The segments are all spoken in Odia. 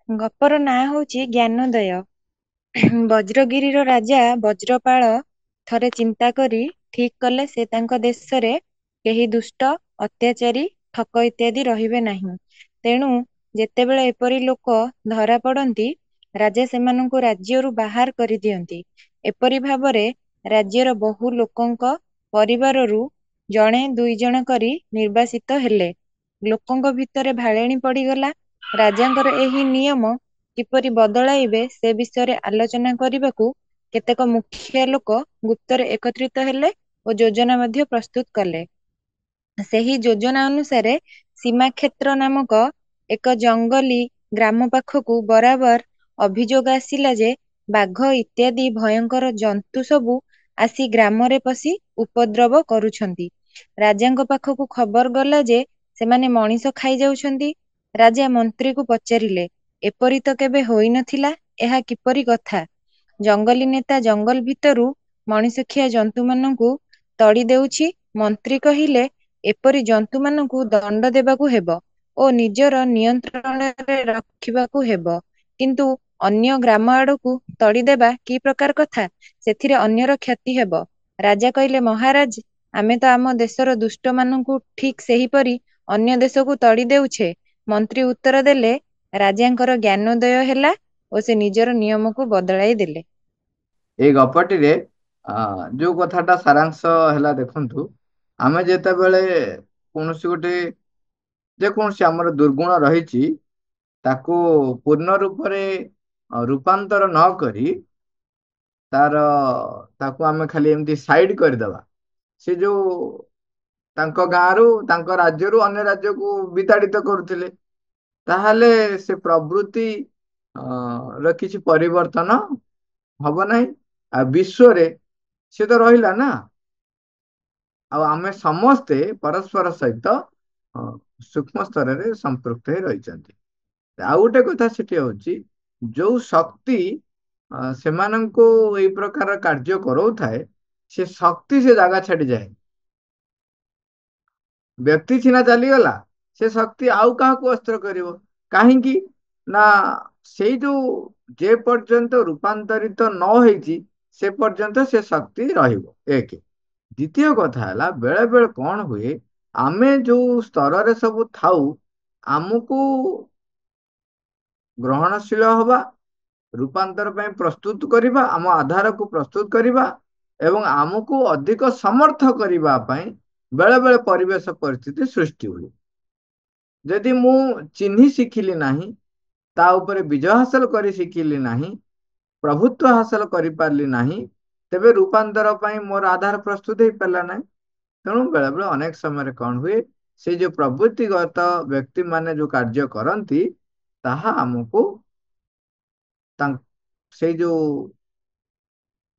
ଗପର ନାଁ ହଉଛି ଜ୍ଞାନୋଦୟ। ବଜ୍ରଗିରିର ରାଜା ବଜ୍ରପାଳ ଥରେ ଚିନ୍ତା କରି ଠିକ୍ କଲେ ସେ ତାଙ୍କ ଦେଶରେ କେହି ଦୁଷ୍ଟ, ଅତ୍ୟାଚାରୀ, ଠକ ଇତ୍ୟାଦି ରହିବେ ନାହିଁ। ତେଣୁ ଯେତେବେଳେ ଏପରି ଲୋକ ଧରା ପଡ଼ନ୍ତି, ରାଜା ସେମାନଙ୍କୁ ରାଜ୍ୟରୁ ବାହାର କରିଦିଅନ୍ତି। ଏପରି ଭାବରେ ରାଜ୍ୟର ବହୁ ଲୋକଙ୍କ ପରିବାରରୁ ଜଣେ ଦୁଇ ଜଣ କରି ନିର୍ବାସିତ ହେଲେ। ଲୋକଙ୍କ ଭିତରେ ଭାଳେଣି ପଡ଼ିଗଲା। ରାଜାଙ୍କର ଏହି ନିୟମ କିପରି ବଦଳାଇବେ ସେ ବିଷୟରେ ଆଲୋଚନା କରିବାକୁ କେତେକ ମୁଖିଆ ଲୋକ ଗୁପ୍ତରେ ଏକତ୍ରିତ ହେଲେ ଓ ଯୋଜନା ମଧ୍ୟ ପ୍ରସ୍ତୁତ କଲେ। ସେହି ଯୋଜନା ଅନୁସାରେ ସୀମାକ୍ଷେତ୍ର ନାମକ ଏକ ଜଙ୍ଗଲୀ ଗ୍ରାମ ପାଖକୁ ବରାବର ଅଭିଯୋଗ ଆସିଲା ଯେ ବାଘ ଇତ୍ୟାଦି ଭୟଙ୍କର ଜନ୍ତୁ ସବୁ ଆସି ଗ୍ରାମରେ ପଶି ଉପଦ୍ରବ କରୁଛନ୍ତି। ରାଜାଙ୍କ ପାଖକୁ ଖବର ଗଲା ଯେ ସେମାନେ ମଣିଷ ଖାଇଯାଉଛନ୍ତି। ରାଜା ମନ୍ତ୍ରୀକୁ ପଚାରିଲେ, ଏପରି ତ କେବେ ହୋଇନଥିଲା, ଏହା କିପରି କଥା? ଜଙ୍ଗଲୀ ନେତା ଜଙ୍ଗଲ ଭିତରୁ ମଣିଷଖିଆ ଜନ୍ତୁମାନଙ୍କୁ ତଡ଼ି ଦେଉଛି। ମନ୍ତ୍ରୀ କହିଲେ, ଏପରି ଜନ୍ତୁମାନଙ୍କୁ ଦଣ୍ଡ ଦେବାକୁ ହେବ ଓ ନିଜର ନିୟନ୍ତ୍ରଣରେ ରଖିବାକୁ ହେବ। କିନ୍ତୁ ଅନ୍ୟ ଗ୍ରାମ ଆଡ଼କୁ ତଡ଼ିଦେବା କି ପ୍ରକାର କଥା? ସେଥିରେ ଅନ୍ୟର କ୍ଷତି ହେବ। ରାଜା କହିଲେ, ମହାରାଜ, ଆମେ ତ ଆମ ଦେଶର ଦୁଷ୍ଟମାନଙ୍କୁ ଠିକ୍ ସେହିପରି ଅନ୍ୟ ଦେଶକୁ ତଡ଼ି ଦେଉଛେ। ମନ୍ତ୍ରୀ ଉତ୍ତର ଦେଲେ, ରାଜାଙ୍କର ଜ୍ଞାନୋଦୟ ହେଲା ଓ ସେ ନିଜର ନିୟମକୁ ବଦଳାଇ ଦେଲେ। ଏଇ ଗପଟିରେ ଯୋଉ କଥାଟା ସାରାଂଶ ହେଲା, ଦେଖନ୍ତୁ, ଆମେ ଯେତେବେଳେ କୌଣସି ଗୋଟେ ଯେକୌଣସି ଆମର ଦୁର୍ଗୁଣ ରହିଛି ତାକୁ ପୂର୍ଣ୍ଣ ରୂପରେ ରୂପାନ୍ତର ନ କରି ତାକୁ ଆମେ ଖାଲି ଏମିତି ସାଇଡ କରିଦେବା। ସେ ଯୋଉ ତାଙ୍କ ଗାଁରୁ ତାଙ୍କ ରାଜ୍ୟରୁ ଅନ୍ୟ ରାଜ୍ୟକୁ ବିତାଡ଼ିତ କରୁଥିଲେ, ତାହେଲେ ସେ ପ୍ରବୃତ୍ତି ର କିଛି ପରିବର୍ତ୍ତନ ହବ ନାହିଁ। ଆଉ ବିଶ୍ୱରେ ସେ ତ ରହିଲା ନା। ଆଉ ଆମେ ସମସ୍ତେ ପରସ୍ପର ସହିତ ସୂକ୍ଷ୍ମ ସ୍ତରରେ ସମ୍ପୃକ୍ତ ହେଇ ରହିଛନ୍ତି। ଆଉ ଗୋଟେ କଥା ସେଠି ହଉଛି, ଯୋଉ ଶକ୍ତି ସେମାନଙ୍କୁ ଏଇ ପ୍ରକାର କାର୍ଯ୍ୟ କରଉଥାଏ, ସେ ଶକ୍ତି ସେ ଜାଗା ଛାଡିଯାଏ। ବ୍ୟକ୍ତି ସିନା ଚାଲିଗଲା, ସେ ଶକ୍ତି ଆଉ କାହାକୁ ଅସ୍ତ୍ର କରିବ? କାହିଁକି ନା ସେଇ ଯୋଉ ଯେ ପର୍ଯ୍ୟନ୍ତ ରୂପାନ୍ତରିତ ନ ହେଇଛି ସେ ପର୍ଯ୍ୟନ୍ତ ସେ ଶକ୍ତି ରହିବ। ଏକ। ଦ୍ୱିତୀୟ କଥା ହେଲା, ବେଳେ ବେଳେ କଣ ହୁଏ, ଆମେ ଯୋଉ ସ୍ତରରେ ସବୁ ଥାଉ, ଆମକୁ ଗ୍ରହଣଶୀଳ ହବା, ରୂପାନ୍ତର ପାଇଁ ପ୍ରସ୍ତୁତ କରିବା, ଆମ ଆଧାରକୁ ପ୍ରସ୍ତୁତ କରିବା ଏବଂ ଆମକୁ ଅଧିକ ସମର୍ଥ କରିବା ପାଇଁ ବେଳେ ବେଳେ ପରିବେଶ ପରିସ୍ଥିତି ସୃଷ୍ଟି ହୁଏ। ଯଦି ମୁଁ ଚିହ୍ନି ଶିଖିଲି ନାହିଁ, ତା ଉପରେ ବିଜୟ ହାସଲ କରି ଶିଖିଲି ନାହିଁ, ପ୍ରଭୁତ୍ୱ ହାସଲ କରିପାରିଲି ନାହିଁ, ତେବେ ରୂପାନ୍ତର ପାଇଁ ମୋର ଆଧାର ପ୍ରସ୍ତୁତ ହେଇପାରିଲା ନାହିଁ। ତେଣୁ ବେଳେ ବେଳେ ଅନେକ ସମୟରେ କଣ ହୁଏ, ସେ ଯୋଉ ପ୍ରବୃତ୍ତିଗତ ବ୍ୟକ୍ତି ମାନେ ଯୋଉ କାର୍ଯ୍ୟ କରନ୍ତି, ତାହା ଆମକୁ ସେଇ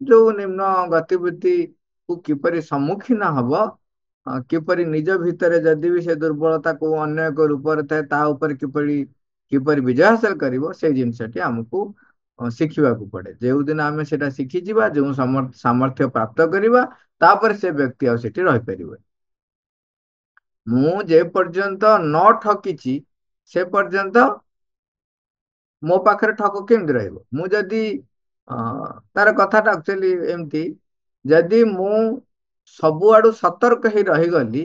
ଯୋଉ ନିମ୍ନ ଗତିବିଧି କୁ କିପରି ସମ୍ମୁଖୀନ ହବ, କିପରି ନିଜ ଭିତରେ ଯଦି ବି ସେ ଦୁର୍ବଳତାକୁ ଅନ୍ୟ ଏକ ରୂପରେ ଥାଏ ତା ଉପରେ କିପରି କିପରି ବିଜୟ ହାସଲ କରିବ, ସେଇ ଜିନିଷଟି ଆମକୁ ଶିଖିବାକୁ ପଡେ। ଯେଉଁଦିନ ଆମେ ସେଟା ଶିଖିଯିବା, ଯେଉଁ ସାମର୍ଥ୍ୟ ପ୍ରାପ୍ତ କରିବା, ତାପରେ ସେ ବ୍ୟକ୍ତି ଆଉ ସେଠି ରହିପାରିବ। ମୁଁ ଯେ ପର୍ଯ୍ୟନ୍ତ ନ ଠକିଛି ସେ ପର୍ଯ୍ୟନ୍ତ ମୋ ପାଖରେ ଠକ କେମିତି ରହିବ? ମୁଁ ଯଦି ତାର କଥାଟା ଆକ୍ଚୁଆଲି ଏମିତି, ଯଦି ମୁଁ ସବୁଆଡୁ ସତର୍କ ହେଇ ରହିଗଲି,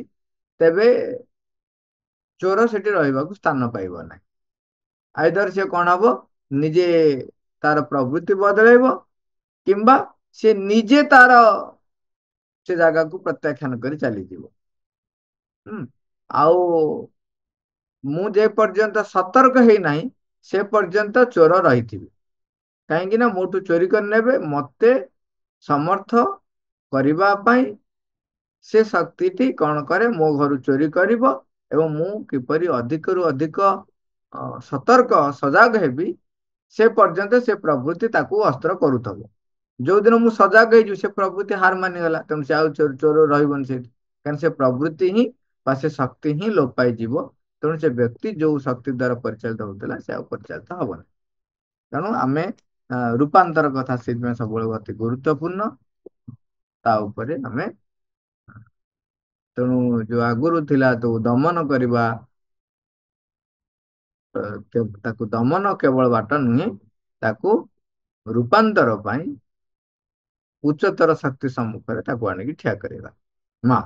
ତେବେ ଚୋର ସେଠି ରହିବାକୁ ସ୍ଥାନ ପାଇବ ନାହିଁ। ଆଇଦର ସେ କଣ ହବ, ନିଜେ ତାର ପ୍ରବୃତ୍ତି ବଦଳେଇବ, କିମ୍ବା ସେ ନିଜେ ତାର ସେ ଜାଗାକୁ ପ୍ରତ୍ୟାଖ୍ୟାନ କରି ଚାଲିଯିବ। ଆଉ ମୁଁ ଯେ ପର୍ଯ୍ୟନ୍ତ ସତର୍କ ହେଇନାହିଁ ସେ ପର୍ଯ୍ୟନ୍ତ ଚୋର ରହିଥିବେ। କାହିଁକି ନା ମୋଠୁ ଚୋରି କରି ନେବେ, ମତେ ସମର୍ଥ କରିବା ପାଇଁ ସେ ଶକ୍ତିଟି କଣ କରେ, ମୋ ଘରୁ ଚୋରି କରିବ ଏବଂ ମୁଁ କିପରି ଅଧିକରୁ ଅଧିକ ସତର୍କ ସଜାଗ ହେବି, ସେ ପର୍ଯ୍ୟନ୍ତ ସେ ପ୍ରବୃତ୍ତି ତାକୁ ଅସ୍ତ୍ର କରୁଥିବ। ଯୋଉଦିନ ମୁଁ ସଜାଗ ହେଇଯିବି, ସେ ପ୍ରବୃତ୍ତି ହାର ମାନିଗଲା, ତେଣୁ ସେ ଆଉ ଚୋର ରହିବନି ସେଇଠି। କାରଣ ସେ ପ୍ରବୃତ୍ତି ହିଁ ବା ସେ ଶକ୍ତି ହିଁ ଲୋପ ପାଇଯିବ। ତେଣୁ ସେ ବ୍ୟକ୍ତି ଯୋଉ ଶକ୍ତି ଦ୍ୱାରା ପରିଚାଳିତ ହଉଥିଲା, ସେ ଆଉ ପରିଚାଳିତ ହବନି। ତେଣୁ ଆମେ ରୂପାନ୍ତର କଥା ସେଥିପାଇଁ ସବୁବେଳେ ଅତି ଗୁରୁତ୍ୱପୂର୍ଣ୍ଣ। ତା ଉପରେ ଆମେ, ତେଣୁ ଯୋଉ ଆଗରୁ ଥିଲା, ଯୋଉ ଦମନ କରିବା, ତାକୁ ଦମନ କେବଳ ବାଟ ନୁହେଁ, ତାକୁ ରୂପାନ୍ତର ପାଇଁ ଉଚ୍ଚତର ଶକ୍ତି ସମ୍ମୁଖରେ ତାକୁ ଆଣିକି ଠିଆ କରିବା। ମା